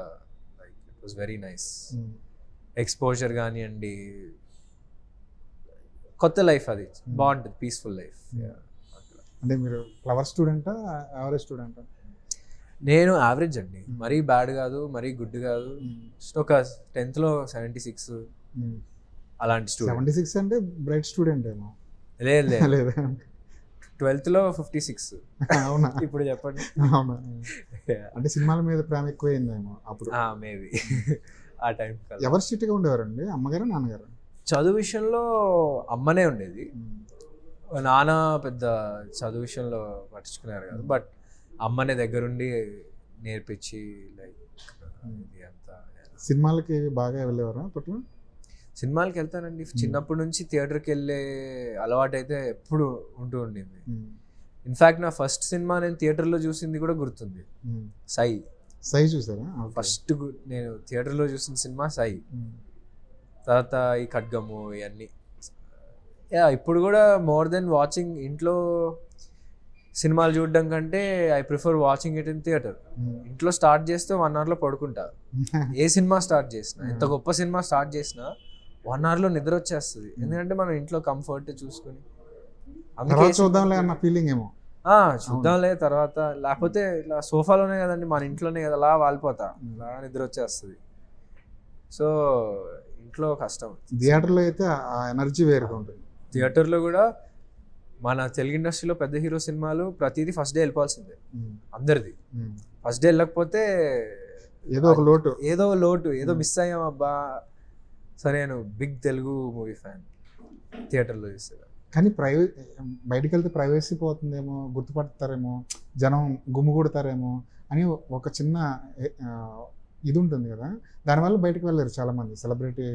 like it was very nice. Exposure కానివ్వండి, కొత్త లైఫ్ అది బాగుంటుంది, పీస్ఫుల్ లైఫ్.
అంటే మీరు క్లవర్ స్టూడెంటా, యావరేజ్ స్టూడెంటా?
నేను యావరేజ్ అండి, మరీ బ్యాడ్ కాదు, మరీ గుడ్ కాదు. జస్ట్ ఒక 10th లో 76 అలాంటి స్టూడెంట్.
76 అంటే బ్రైట్ స్టూడెంట్ ఏమో.
లేదు లేదు,
లేదా?
12th లో 56.
అవునా?
ఇప్పుడు చెప్పండి.
అవునా? అంటే సినిమాల మీద ప్రేమ ఎక్కువైందేమో అప్పుడు.
మేబీ ఆ టైం.
ఎవరు స్ట్రిక్ట్గా ఉండేవారండి, అమ్మగారు నాన్నగారు?
చదువు విషయంలో అమ్మనే ఉండేది. నాన్న పెద్ద చదువు విషయంలో పట్టించుకున్నారు కాదు, బట్ అమ్మనే దగ్గరుండి నేర్పించి లైక్ ఇది అంతా.
సినిమాలకి బాగా వెళ్ళేవారా అప్పట్లో?
సినిమాలకి వెళ్తానండి, చిన్నప్పటి నుంచి థియేటర్కి వెళ్ళే అలవాటు అయితే ఎప్పుడు ఉంటూ ఉండింది. ఇన్ఫ్యాక్ట్ నా ఫస్ట్ సినిమా నేను థియేటర్లో చూసింది కూడా గుర్తుంది, సై
చూసారా?
ఫస్ట్ నేను థియేటర్లో చూసిన సినిమా సై. తర్వాత ఈ ఖడ్గము ఇవన్నీ. ఇప్పుడు కూడా మోర్ దెన్ వాచింగ్ ఇంట్లో సినిమాలు చూడడం కంటే I prefer watching it in theatre. ఇంట్లో స్టార్ట్ చేస్తే 1 hourలో పడుకుంటా. ఏ సినిమా స్టార్ట్ చేసినా, ఎంత గొప్ప సినిమా స్టార్ట్ చేసినా 1 hourలో నిద్ర వచ్చేస్తుంది. ఎందుకంటే మనం ఇంట్లో కంఫర్ట్ చూసుకొని
చూద్దాంలే అన్న ఫీలింగ్ ఏమో.
చూద్దాంలే తర్వాత, లేకపోతే ఇలా సోఫాలోనే కదండి, మన ఇంట్లోనే కదా, అలా వాలిపోతా, అలా నిద్ర వచ్చేస్తుంది. సో ఇంట్లో కష్టం.
థియేటర్లో అయితే ఆ ఎనర్జీ వేరుగా ఉంటుంది.
థియేటర్లో కూడా మన తెలుగు ఇండస్ట్రీలో పెద్ద హీరో సినిమాలు ప్రతిదీ ఫస్ట్ డే వెళ్ళిపోవాల్సిందే అందరిది. ఫస్ట్ డే వెళ్ళకపోతే
ఏదో ఒక లోటు,
ఏదో మిస్ అయ్యాం అబ్బా. సరే, నేను బిగ్ తెలుగు మూవీ ఫ్యాన్, థియేటర్లో చూస్తే. కానీ
బయటికి వెళ్తే ప్రైవసీ పోతుందేమో, గుర్తుపడతారేమో, జనం గుమ్ముగూడతారేమో అని ఒక చిన్న ఇది ఉంటుంది కదా, దానివల్ల బయటకు వెళ్ళారు చాలామంది సెలబ్రిటీ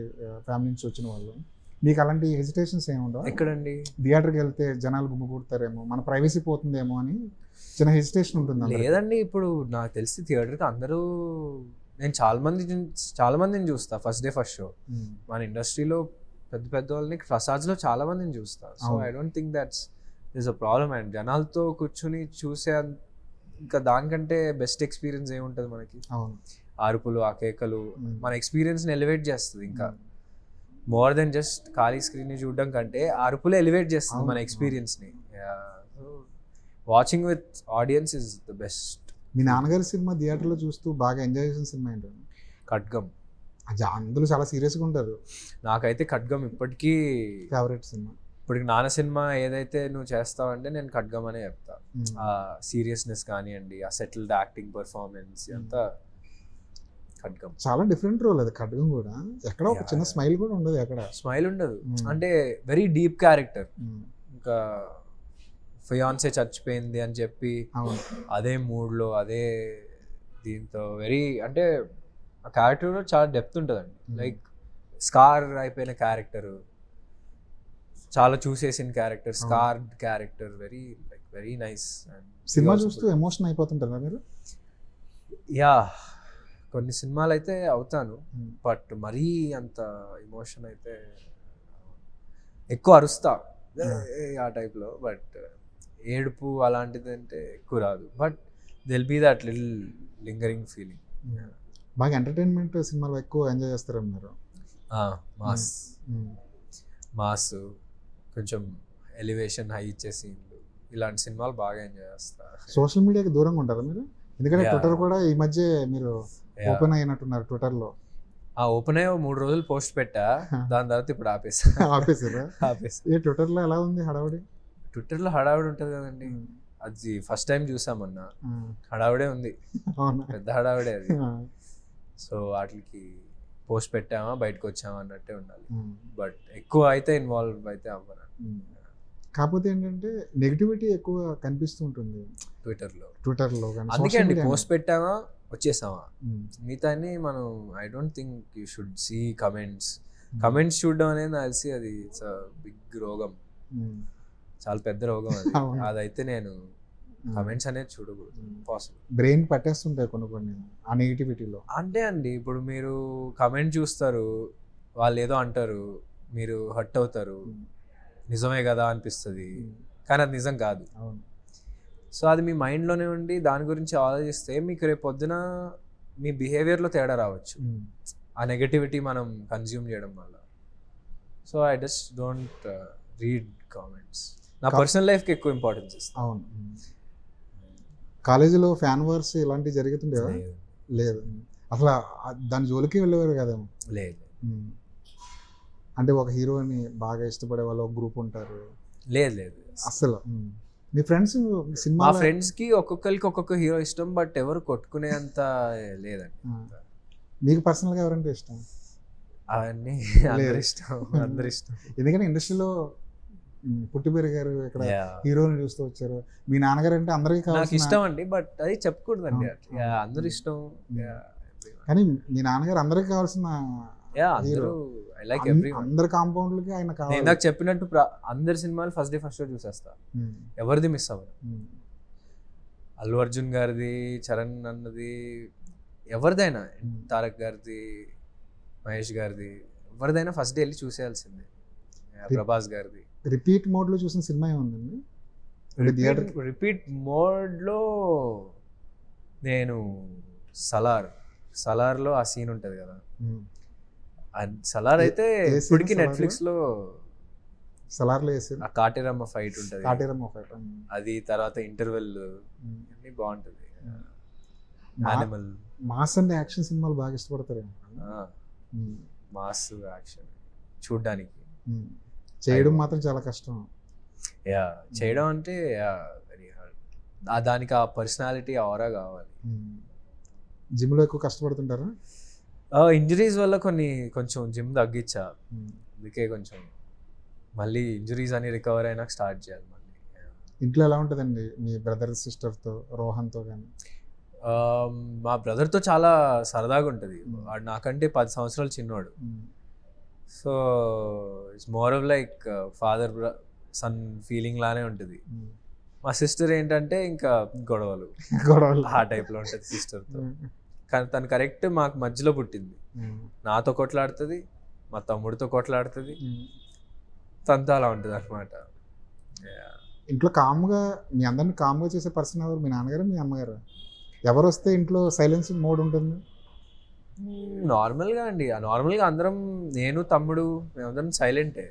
ఫ్యామిలీ నుంచి వచ్చిన వాళ్ళు. మీకు అలాంటి హెజిటేషన్స్ ఏమి ఉండవు?
ఎక్కడండి?
థియేటర్కి వెళ్తే జనాలు గుమ్ముగూడతారేమో, మన ప్రైవసీ పోతుందేమో అని చిన్న హెజిటేషన్ ఉంటుంది?
లేదండి, ఇప్పుడు నాకు తెలిసి థియేటర్కి అందరూ, నేను చాలా మందిని చూస్తా ఫస్ట్ డే ఫస్ట్ షో. మన ఇండస్ట్రీలో పెద్ద పెద్ద వాళ్ళని ప్రసాద్లో చాలా మందిని చూస్తా. So I don't think that's this a problem. And జనాలతో కూర్చుని చూసే ఇంకా దానికంటే బెస్ట్ ఎక్స్పీరియన్స్ ఏముంటుంది మనకి? అరుపులు, ఆ కేకలు మన ఎక్స్పీరియన్స్ని ఎలివేట్ చేస్తుంది. ఇంకా మోర్ దెన్ జస్ట్ ఖాళీ స్క్రీన్ని చూడడం కంటే అరుపులే ఎలివేట్ చేస్తుంది మన ఎక్స్పీరియన్స్ని. Watching with audience is the best.
మీ నాన్నగారి సినిమా థియేటర్లో చూస్తూ బాగా ఎంజాయ్ చేసిన సినిమా ఏంటండి?
ఖడ్గం.
అందులో చాలా సీరియస్గా ఉంటారు.
నాకైతే ఖడ్గం ఇప్పటికీ
ఫేవరెట్ సినిమా.
ఇప్పటికి నాన్న సినిమా ఏదైతే నువ్వు చేస్తావంటే నేను ఖడ్గం అనే చెప్తా. ఆ సీరియస్నెస్ కానివ్వండి, ఆ సెటిల్డ్ యాక్టింగ్ పర్ఫార్మెన్స్ అంతా ఖడ్గం.
చాలా డిఫరెంట్ రోల్ అది ఖడ్గం కూడా. ఎక్కడ ఒక చిన్న స్మైల్ కూడా ఉండదు, ఎక్కడ
స్మైల్ ఉండదు. అంటే వెరీ డీప్ క్యారెక్టర్. ఇంకా ఫియాన్సే చచ్చిపోయింది అని చెప్పి అదే మూడ్లో, అదే దీంతో వెరీ, అంటే ఆ క్యారెక్టర్లో చాలా డెప్త్ ఉంటుందండి. లైక్ స్కార్ అయిపోయిన క్యారెక్టర్, చాలా చూసేసిన character, scarred character, very nice.
సినిమా చూస్తూ ఎమోషన్ అయిపోతుంటారా మీరు?
యా, కొన్ని సినిమాలు అయితే అవుతాను, బట్ మరీ అంత ఎమోషన్ అయితే ఎక్కువ అరుస్తా ఆ టైప్లో. బట్ ఏడుపు అలాంటిది అంటే ఎక్కువ రాదు. But there'll be that little lingering feeling.
బాగా ఎంటర్టైన్మెంట్ సినిమాలు ఎక్కువ ఎంజాయ్ చేస్తారు మీరు?
మాస్, కొంచెం ఎలివేషన్ హై ఇచ్చే సీన్లు, ఇలాంటి సినిమాలు బాగా ఎంజాయ్ చేస్తారు.
సోషల్ మీడియాకి దూరంగా ఉంటారా మీరు? ఎందుకంటే ట్విట్టర్ కూడా ఈ మధ్య మీరు ఓపెన్ అయినట్టున్నారు ట్విట్టర్లో.
ఓపెన్ అయ్యి 3 రోజులు పోస్ట్ పెట్టా, దాని తర్వాత ఇప్పుడు ఆపేసారా?
ఏ ట్విట్టర్లో ఎలా ఉంది హడావుడి?
ట్విట్టర్లో హడావుడి ఉంటుంది కదండి, అది ఫస్ట్ టైం చూసామన్నా. హడావుడే ఉంది, పెద్ద హడావుడే అది. సో వాటికి పోస్ట్ పెట్టామా, బయటకు వచ్చామా అన్నట్టే ఉండాలి. బట్ ఎక్కువ అయితే ఇన్వాల్వ్ అయితే అవ్వను.
కాకపోతే ఏంటంటే నెగిటివిటీ ఎక్కువ కనిపిస్తూ ఉంటుంది ట్విట్టర్లో.
అందుకే అండి, పోస్ట్ పెట్టామా వచ్చేసామా, మిగతా మనం I don't think you should see comments చూడడం అనేది నాకు తెలిసి అది ఇట్స్ బిగ్ రోగం, చాలా పెద్ద రోగం అది. అదైతే నేను కమెంట్స్ అనేది చూడకూడదు, పాసిబుల్.
బ్రెయిన్ పట్టేస్తుంటాయి కొన్ని ఆ నెగిటివిటీలో.
అంటే అండి, ఇప్పుడు మీరు కమెంట్ చూస్తారు, వాళ్ళు ఏదో అంటారు, మీరు హర్ట్ అవుతారు, నిజమే కదా అనిపిస్తుంది. కానీ అది నిజం కాదు.
అవును.
సో అది మీ మైండ్లోనే ఉండి దాని గురించి ఆలోచిస్తే మీకు రేపు పొద్దున మీ బిహేవియర్లో తేడా రావచ్చు, ఆ నెగటివిటీ మనం కన్జ్యూమ్ చేయడం వల్ల. So I just don't read comments. నా పర్సనల్ లైఫ్కి ఎక్కువ ఇంపార్టెన్స్ ఇస్తాను.
అవును. కాలేజీలో ఫ్యాన్ వార్స్ ఇలాంటివి జరుగుతుండేవా? లేదు. అసలు దాని జోలికి వెళ్ళేవారు కదేమో.
లేదు.
అంటే ఒక హీరోని బాగా ఇష్టపడే వాళ్ళు ఒక గ్రూప్ ఉంటారు.
లేదు లేదు
అసలు మీ ఫ్రెండ్స్ సినిమా
మా ఫ్రెండ్స్కి ఒక్కొక్కరికి ఒక్కొక్క హీరో ఇష్టం, బట్ ఎవరు కొట్టుకునే అంత లేదండి.
మీకు పర్సనల్గా ఎవరంటే ఇష్టం?
అవన్నీ అందరి ఇష్టం, అందరి ఇష్టం.
ఎందుకంటే ఇండస్ట్రీలో పుట్టి పెరిగారు, ఇక్కడ హీరోని చూస్తూ వచ్చారు. మీ నాన్నగారు అంటే అందరికీ
నాకు ఇష్టం అండి, బట్ అది చెప్పకూడదండి. అందరు ఇష్టం.
కానీ మీ నాన్నగారు అందరికి కావాల్సిన అందరి కాంపౌండ్లకి ఆయన కావాలి.
నాకు చెప్పినట్టు అందరి సినిమాలు ఫస్ట్ డే ఫస్ట్ షో చూసేస్తా, ఎవరిది మిస్ అవ్వదు. అల్లు అర్జున్ గారిది, చరణ్ అన్నది, ఎవరిదైనా, తారక్ గారిది, మహేష్ గారిది, ఎవరిదైనా ఫస్ట్ డే వెళ్ళి చూసేయాల్సిందే. ప్రభాస్ గారిది.
రిపీట్ మోడ్లో చూసిన సినిమా ఏముందండి?
రిపీట్ మోడ్లో నేను సలార్లో ఆ సీన్ ఉంటుంది కదా, సలార్ అయితే ఇప్పటికి నెట్ఫ్లిక్స్లో
సలార్లో వేసి
ఆ కాటేరమ్మ ఫైట్ ఉంటుంది,
కాటేరమ్మ ఫైట్
అది, తర్వాత ఇంటర్వెల్ అన్నీ బాగుంటుంది. యానిమల్
మాస్ అండ్ యాక్షన్ సినిమాలు బాగా ఇష్టపడతారు.
మాస్ యాక్షన్ చూడ్డానికి,
చేయడం మాత్రం చాలా కష్టం.
చేయడం అంటే వెరీ హార్డ్. దానికి ఆ పర్సనాలిటీ ఆరా కావాలి.
జిమ్లో ఎక్కువ కష్టపడుతుంటారా?
ఇంజరీస్ వల్ల కొంచెం జిమ్ తగ్గించా, అందుకే కొంచెం మళ్ళీ ఇంజరీస్ అని రికవర్ అయినాక స్టార్ట్ చేయాలి మళ్ళీ.
ఇంట్లో ఎలా ఉంటుందండి మీ బ్రదర్ సిస్టర్తో, రోహన్తో కానీ?
మా బ్రదర్తో చాలా సరదాగా ఉంటుంది. వాడు నాకంటే 10 సంవత్సరాలు చిన్నవాడు. So it's more of like father son feeling లానే ఉంటుంది. మా సిస్టర్ ఏంటంటే ఇంకా గొడవలు ఆ టైప్లో ఉంటుంది సిస్టర్తో. కానీ తను కరెక్ట్ మాకు మధ్యలో పుట్టింది. నాతో కొట్లాడుతుంది, మా తమ్ముడితో కొట్లాడుతుంది, తనతో అలా ఉంటుంది అనమాట.
ఇంట్లో కామ్గా మీ అందరిని కామ్గా చేసే పర్సన్ ఎవరు? మీ నాన్నగారు, మీ అమ్మగారు? ఎవరు వస్తే ఇంట్లో సైలెన్స్ మోడ్ ఉంటుంది?
నార్మల్గా అండి, నార్మల్గా అందరం, నేను తమ్ముడు మేమందరం సైలెంటే.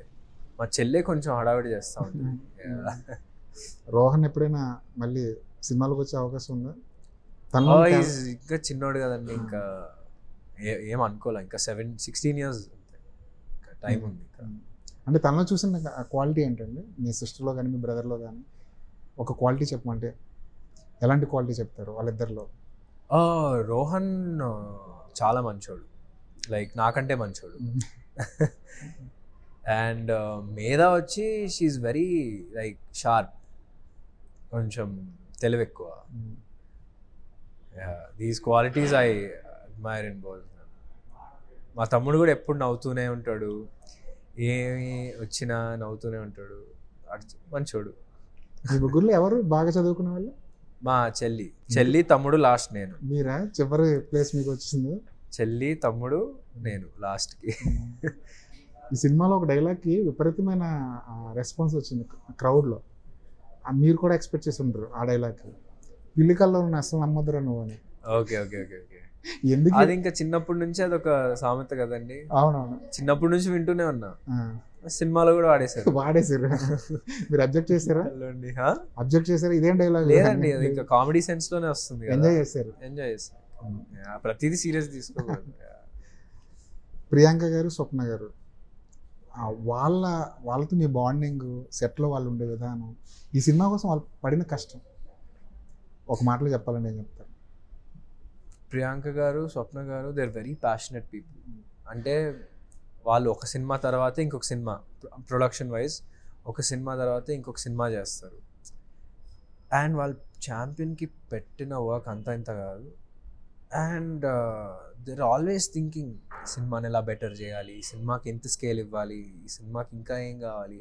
మా చెల్లె కొంచెం హడావిడి చేస్తూ ఉంటుంది.
రోహన్ ఎప్పుడైనా మళ్ళీ సినిమాలకు వచ్చే అవకాశం ఉందా?
ఇంకా చిన్నోడు కదండి, ఇంకా ఏం అనుకోలే. ఇంకా 16 years టైం ఉంది.
అంటే తనలో చూసిన క్వాలిటీ ఏంటండి? మీ సిస్టర్లో కానీ మీ బ్రదర్లో కానీ ఒక క్వాలిటీ చెప్పమంటే ఎలాంటి క్వాలిటీ చెప్తారు వాళ్ళిద్దరిలో?
రోహన్ చాలా మంచోడు, లైక్ నాకంటే మంచోడు. అండ్ మేధా వచ్చి షీఈ్ వెరీ లైక్ షార్ప్, కొంచెం తెలివి ఎక్కువ. These qualities I admire in both. మా తమ్ముడు కూడా ఎప్పుడు నవ్వుతూనే ఉంటాడు, ఏమి వచ్చినా నవ్వుతూనే ఉంటాడు, మంచోడు.
మీ ముగ్గురులో ఎవరు బాగా చదువుకునే వాళ్ళు?
మా చెల్లి తమ్ముడు, లాస్ట్ నేను.
మీరా చివరి ప్లేస్ మీకు వచ్చింది?
చెల్లి, తమ్ముడు, నేను లాస్ట్కి.
ఈ సినిమాలో ఒక డైలాగ్కి విపరీతమైన రెస్పాన్స్ వచ్చింది క్రౌడ్లో. మీరు కూడా ఎక్స్పెక్ట్ చేసి ఉంటారు ఆ డైలాగ్కి, పిల్లి కల్లో అసలు నమ్మద్దురా నువ్వు అని.
Okay okay okay okay. ఎందుకు? అది ఇంకా చిన్నప్పటి నుంచి అదొక సామెత కదండి.
అవునవును,
చిన్నప్పటి నుంచి వింటూనే ఉన్నా. సినిమాలో కూడా వాడేశారు.
మీరు అబ్జెక్ట్ చేశారా? అబ్జెక్ట్ చేశారా? ఇదేం డైలాగ్
లేదండి, అది ఇంకా కామెడీ సెన్స్ లోనే వస్తుంది.
ఎంజాయ్ చేశారు?
ఎంజాయ్ చేశారు. ప్రతిదీ సీరియస్ తీసుకోకూడదు.
ప్రియాంక గారు, స్వప్న గారు, వాళ్ళతో మీ బాండింగ్, సెట్లో వాళ్ళు ఉండే విధానం, ఈ సినిమా కోసం వాళ్ళు పడిన కష్టం ఒక మాటలో చెప్పాలని నేను చెప్తాను.
Priyanka garu, Swapna garu, they are very passionate people. అంటే వాళ్ళు ఒక సినిమా తర్వాత ఇంకొక సినిమా, ప్రొడక్షన్ వైజ్ ఒక సినిమా తర్వాత ఇంకొక సినిమా చేస్తారు. అండ్ వాళ్ళు ఛాంపియన్కి పెట్టిన వర్క్ అంతా ఇంత కాదు. And they are always thinking సినిమాని ఎలా బెటర్ చేయాలి, ఈ సినిమాకి ఎంత స్కేల్ ఇవ్వాలి, ఈ సినిమాకి ఇంకా ఏం కావాలి,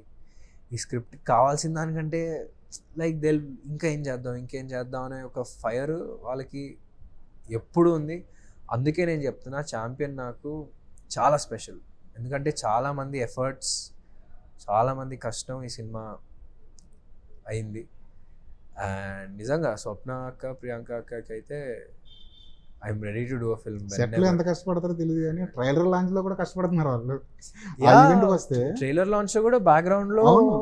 ఈ స్క్రిప్ట్కి కావాల్సిన దానికంటే లైక్ దే ఇంకేం చేద్దాం అనే ఒక ఫైర్ వాళ్ళకి ఎప్పుడు ఉంది. అందుకే నేను చెప్తున్నా ఛాంపియన్ నాకు చాలా స్పెషల్. ఎందుకంటే చాలామంది ఎఫర్ట్స్, చాలామంది కష్టం ఈ సినిమా అయింది. అండ్ నిజంగా స్వప్న అక్క, ప్రియాంక అక్కకి అయితే I'm ready to do a film.
సెట్లో ఎంత కష్టపడతారో తెలియదు కానీ ట్రైలర్ లాంచ్ లో కూడా కష్టపడుతున్నారు వాళ్ళు. ఆ ఈవెంట్ వస్తే
ట్రైలర్ లాంచ్ లో కూడా బ్యాక్గ్రౌండ్ లో
అవును.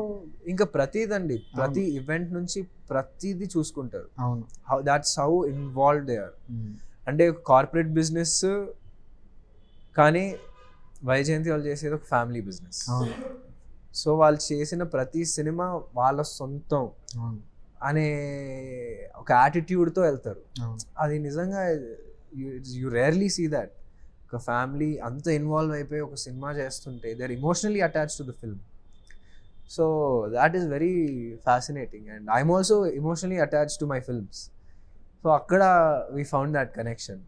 ఇంకా ప్రతిదండి, ప్రతి ఈవెంట్ నుంచి ప్రతిదీ చూసుకుంటారు.
అవును.
That's how involve they are. అంటే కార్పొరేట్ బిజినెస్ కానీ వైజయంతి వాళ్ళు చేసేది ఒక ఫ్యామిలీ బిజినెస్.
అవును.
సో వాళ్ళు చేసిన ప్రతి సినిమా వాళ్ళ సొంతం
అవును.
అనే ఒక యాటిట్యూడ్తో వెళ్తారు.
అవును.
అది నిజంగా యూ రేర్లీ సీ దాట్. ఒక ఫ్యామిలీ అంత ఇన్వాల్వ్ అయిపోయి ఒక సినిమా చేస్తుంటే they are emotionally attached to the film. So that is very fascinating and I'm also emotionally attached to my films. So అక్కడ వీ ఫౌండ్ దట్ కనెక్షన్.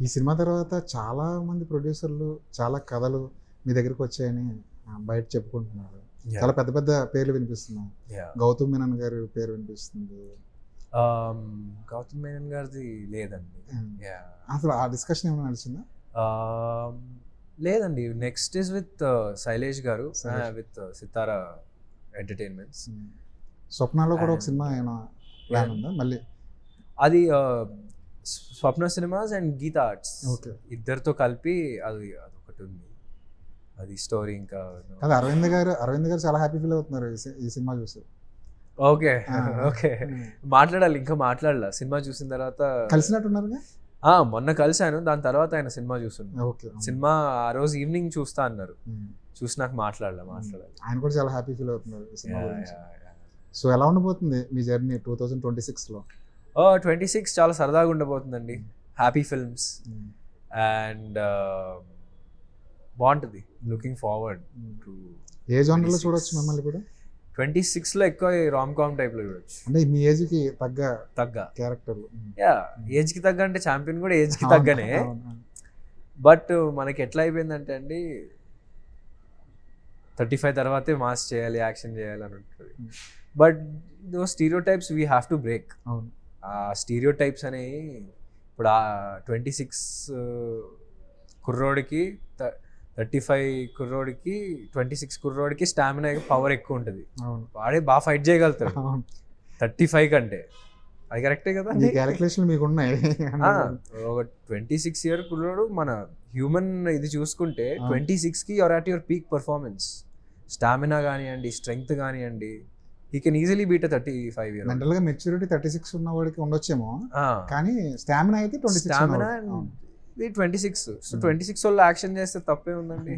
ఈ cinema తర్వాత చాలా మంది ప్రొడ్యూసర్లు చాలా కథలు మీ దగ్గరికి వచ్చాయని బయట చెప్పుకుంటున్నారు. చాలా పెద్ద పెద్ద పేర్లు వినిపిస్తున్నాయి. గౌతమ్ మీనన్ గారి పేరు వినిపిస్తుంది.
గౌతమ్ మేనన్ గారిది లేదండి.
అసలు ఆ డిస్కషన్ ఏమైనా నడిచిందా?
లేదండి. నెక్స్ట్ ఇస్ విత్ శైలేష్ గారు, విత్ సితారా ఎంటర్టైన్మెంట్స్.
స్వప్నాలో కూడా ఒక సినిమా ఏమైనా ప్లాన్ ఉందా మళ్ళీ?
అది Swapna Cinemas and Geetha Arts
okay.
ఇద్దరితో కలిపి అదొకటి ఉంది. అది స్టోరీ. ఇంకా
అది అరవింద్ గారు చాలా హ్యాపీ ఫీల్ అవుతున్నారు ఈ సినిమా చూసి.
ఓకే ఓకే మాట్లాడాలి, ఇంకా మాట్లాడాల. సినిమా చూసిన తర్వాత
కలిసినట్టున్నారుగా?
మొన్న కలిశాను, దాని తర్వాత ఆయన సినిమా చూస్తున్నారు.
ఓకే.
సినిమా ఆ రోజు ఈవినింగ్ చూస్తా అన్నారు. చూసి నాకు మాట్లాడాలి.
ఆయన కూడా చాలా హ్యాపీ ఫీల్ అవుతున్నారు ఈ సినిమా గురించి. సో ఎలా ఉండబోతుంది మీ జర్నీ 2026లో?
26 చాలా సరదాగా ఉండబోతుందండి. హ్యాపీ ఫిల్మ్స్ అండ్ బాగుంటుంది. Looking forward to.
ఏ జోనర్లో చూడొచ్చు మిమ్మల్ని కూడా?
26లో ఎక్కువ రామ్ కామ్ టైప్లో చూడొచ్చు.
అంటే మీ ఏజ్కి తగ్గ క్యారెక్టర్లు.
ఏజ్కి తగ్గ అంటే ఛాంపియన్ కూడా ఏజ్కి తగ్గనే. బట్ మనకి ఎట్లా అయిపోయిందంటే అండి 35 తర్వాతే మాస్ చేయాలి, యాక్షన్ చేయాలి అని ఉంటుంది. But though stereo types we have to break. ఆ స్టీరియో టైప్స్ అనేవి ఇప్పుడు ఆ 26 కుర్రోడికి 35 కుర్రోడికి 26 కుర్రోడికి స్టామినా పవర్ ఎక్కువ ఉంటుంది. వాడే బాగా ఫైట్ చేయగలుగుతాడు 35 కంటే. అది కరెక్టే కదా?
క్యాలిక్యులేషన్ మీకు ఉన్నాయి.
ఒక 26 ఇయర్ కుర్రోడు మన హ్యూమన్ ఇది చూసుకుంటే 26కి you're at your peak performance. Stamina కానివ్వండి, స్ట్రెంగ్త్ కానివ్వండి, he can easily beat 35 year.
Mental గా మెచ్యూరిటీ 36 ఉన్న వాడికి ఉండొచ్చేమో, కానీ స్టామినా అయితే 26.
స్టామినా 26. సో 26 వాళ్ళు యాక్షన్ చేస్తే తప్పే ఉందండి.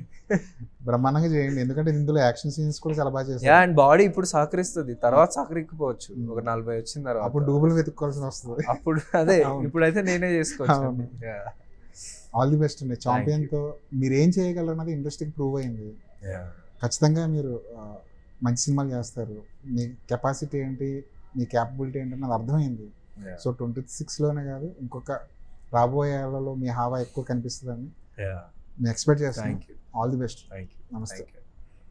బ్రహ్మాండంగా చేయండి, ఎందుకంటే ఇందులో యాక్షన్ సీన్స్ కూడా చాలా బాగా చేస్తారు.
అండ్ బాడీ ఇప్పుడు సహకరిస్తుంది, తర్వాత సహకరించకపోవచ్చు. ఒక 40 వచ్చిన తర్వాత
అప్పుడు డూబుల్ వెతుక్కోవాల్సి వస్తుంది.
అప్పుడు అదే ఇప్పుడైతే నేనే చేసుకోవచ్చు.
ఆల్ ది బెస్ట్ అండి. ఛాంపియన్ తో మీరు ఏం చేయగలరు అన్నది ఇండస్ట్రీకి ప్రూవ్ అయింది. ఖచ్చితంగా మీరు మంచి సినిమాలు చేస్తారు. మీ కెపాసిటీ ఏంటి, మీ క్యాపబిలిటీ ఏంటి అన్నది అర్థమైంది. సో 26లోనే కాదు, ఇంకొక రాబోయే ఏళ్లలో మీ హావా ఎక్కువ కనిపిస్తుందని మేము ఎక్స్పెక్ట్ చేస్తాం. All the best.
Thank you.
నమస్తే.